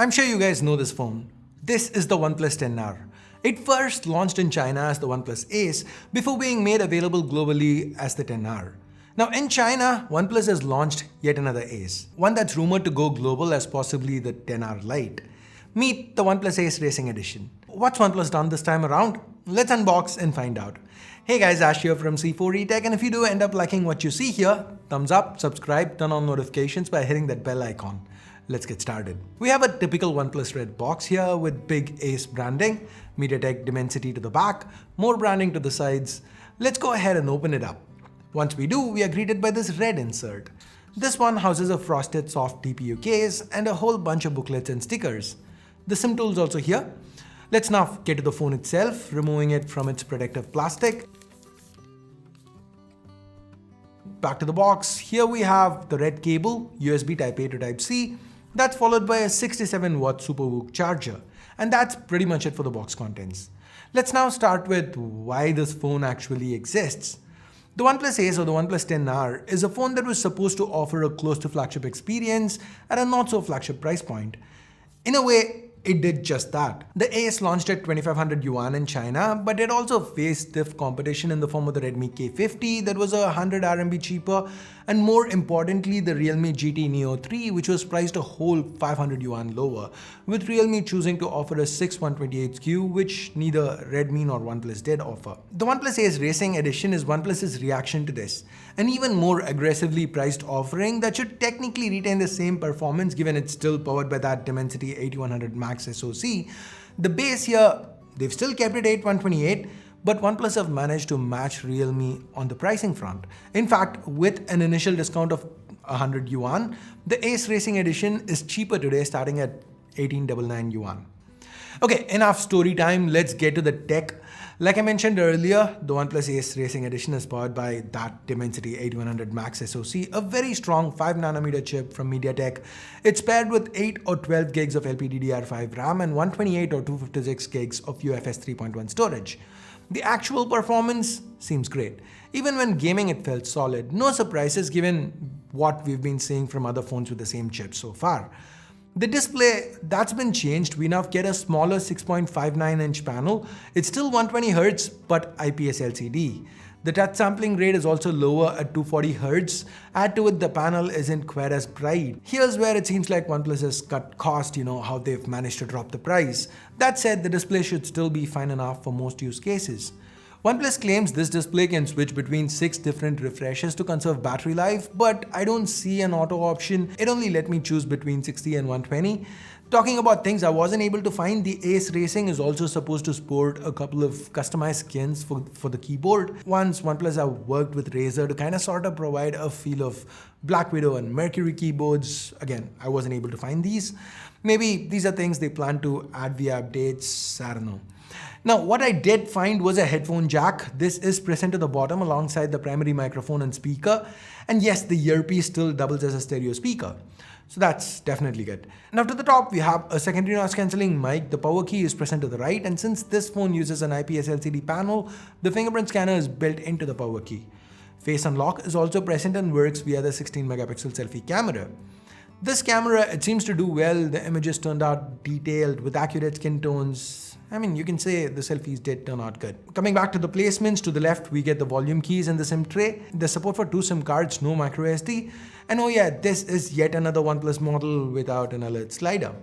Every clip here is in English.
I'm sure you guys know this phone. This is the OnePlus 10R. It first launched in China as the OnePlus Ace before being made available globally as the 10R. Now in China, OnePlus has launched yet another Ace, one that's rumored to go global as possibly the 10R Lite. Meet the OnePlus Ace Racing Edition. What's OnePlus done this time around? Let's unbox and find out. Hey guys, Ash here from C4eTech, and if you do end up liking what you see here, thumbs up, subscribe, turn on notifications by hitting that bell icon. Let's get started. We have a typical OnePlus red box here with big Ace branding, MediaTek Dimensity to the back, more branding to the sides. Let's go ahead and open it up. Once we do, we are greeted by this red insert. This one houses a frosted soft TPU case and a whole bunch of booklets and stickers. The SIM tool is also here. Let's now get to the phone itself, removing it from its protective plastic. Back to the box. Here we have the red cable, USB Type A to Type C. That's followed by a 67 watt SuperVOOC charger. And that's pretty much it for the box contents. Let's now start with why this phone actually exists. The OnePlus Ace or the OnePlus 10R is a phone that was supposed to offer a close to flagship experience at a not so flagship price point. In a way, it did just that. The Ace launched at 2500 yuan in China, but it also faced stiff competition in the form of the Redmi K50 that was 100 RMB cheaper, and more importantly the Realme GT Neo 3, which was priced a whole 500 yuan lower, with Realme choosing to offer a 6128 SKU, which neither Redmi nor OnePlus did offer. The OnePlus Ace Racing Edition is OnePlus's reaction to this, an even more aggressively priced offering that should technically retain the same performance given it's still powered by that Dimensity 8100 Max SoC. The base here, they've still kept it 8128, but OnePlus have managed to match Realme on the pricing front. In fact, with an initial discount of 100 yuan, the Ace Racing Edition is cheaper today, starting at 1899 yuan. Okay, enough story time, let's get to the tech. Like I mentioned earlier, the OnePlus Ace Racing Edition is powered by that Dimensity 8100 Max SoC, a very strong 5nm chip from MediaTek. It's paired with 8 or 12 gigs of LPDDR5 RAM and 128 or 256 gigs of UFS 3.1 storage. The actual performance seems great. Even when gaming, it felt solid. No surprises given what we've been seeing from other phones with the same chip so far. The display, that's been changed. We now get a smaller 6.59-inch panel. It's still 120Hz, but IPS LCD. The touch sampling rate is also lower at 240Hz. Add to it, the panel isn't quite as bright. Here's where it seems like OnePlus has cut cost, how they've managed to drop the price. That said, the display should still be fine enough for most use cases. OnePlus claims this display can switch between 6 different refreshes to conserve battery life, but I don't see an auto option. It only let me choose between 60 and 120. Talking about things I wasn't able to find, the Ace Racing is also supposed to sport a couple of customized skins for the keyboard. Once OnePlus have worked with Razer to kind of sort of provide a feel of Black Widow and Mercury keyboards. Again, I wasn't able to find these. Maybe these are things they plan to add via updates, I don't know. Now, what I did find was a headphone jack. This is present at the bottom alongside the primary microphone and speaker. And yes, the earpiece still doubles as a stereo speaker. So that's definitely good. Now to the top, we have a secondary noise cancelling mic. The power key is present to the right. And since this phone uses an IPS LCD panel, the fingerprint scanner is built into the power key. Face unlock is also present and works via the 16-megapixel selfie camera. This camera, it seems to do well. The images turned out detailed with accurate skin tones. I mean, you can say the selfies did turn out good. Coming back to the placements, to the left we get the volume keys and the SIM tray. The support for 2 SIM cards, no microSD. And oh yeah, this is yet another OnePlus model without an alert slider.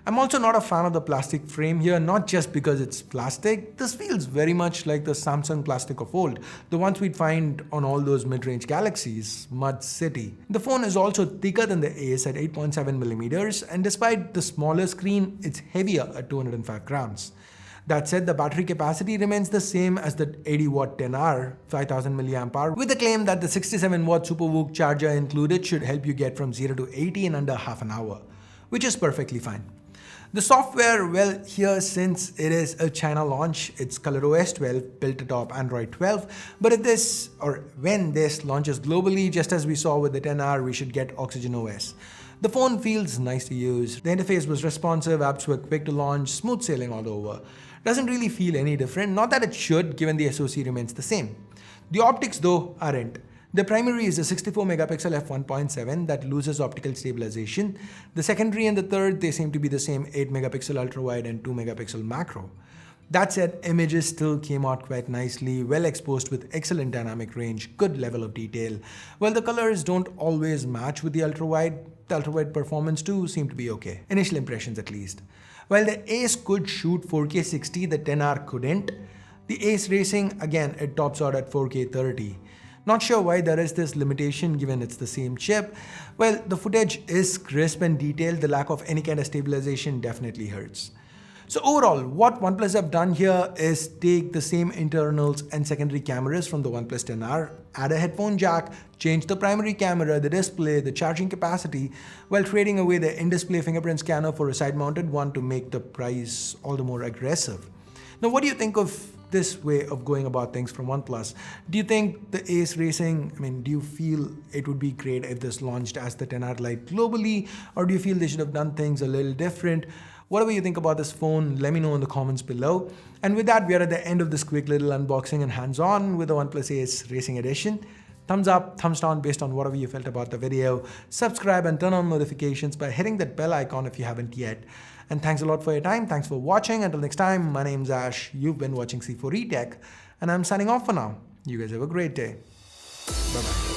I'm also not a fan of the plastic frame here, not just because it's plastic. This feels very much like the Samsung plastic of old, the ones we'd find on all those mid-range Galaxies, Mud City. The phone is also thicker than the Ace at 8.7mm, and despite the smaller screen, it's heavier at 205 grams. That said, the battery capacity remains the same as the 80-watt 10R, 5000 mAh, with the claim that the 67-watt SuperVOOC charger included should help you get from 0 to 80 in under half an hour, which is perfectly fine. The software, well, here since it is a China launch, it's ColorOS 12 built atop Android 12. But if this, or when this launches globally, just as we saw with the 10R, we should get Oxygen OS. The phone feels nice to use. The interface was responsive, apps were quick to launch, smooth sailing all over. Doesn't really feel any different, not that it should given the SoC remains the same. The optics though aren't. The primary is a 64 megapixel f1.7 that loses optical stabilization. The secondary and the third, they seem to be the same 8 megapixel ultra wide and 2 megapixel macro. That said, images still came out quite nicely, well exposed with excellent dynamic range, good level of detail. While the colors don't always match with the ultra-wide performance too seemed to be okay. Initial impressions at least. While the Ace could shoot 4K 60, the 10R couldn't. The Ace Racing, again, it tops out at 4K 30. Not sure why there is this limitation given it's the same chip. Well, the footage is crisp and detailed, the lack of any kind of stabilization definitely hurts. So overall, what OnePlus have done here is take the same internals and secondary cameras from the OnePlus 10R, add a headphone jack, change the primary camera, the display, the charging capacity, while trading away the in-display fingerprint scanner for a side-mounted one to make the price all the more aggressive. Now, what do you think of this way of going about things from OnePlus? Do you think the Ace Racing, do you feel it would be great if this launched as the 10R Lite globally, or do you feel they should have done things a little different? Whatever you think about this phone, let me know in the comments below. And with that, we are at the end of this quick little unboxing and hands-on with the OnePlus Ace Racing Edition. Thumbs up, thumbs down based on whatever you felt about the video. Subscribe and turn on notifications by hitting that bell icon if you haven't yet. And thanks a lot for your time. Thanks for watching. Until next time, my name's Ash. You've been watching C4E Tech, and I'm signing off for now. You guys have a great day. Bye-bye.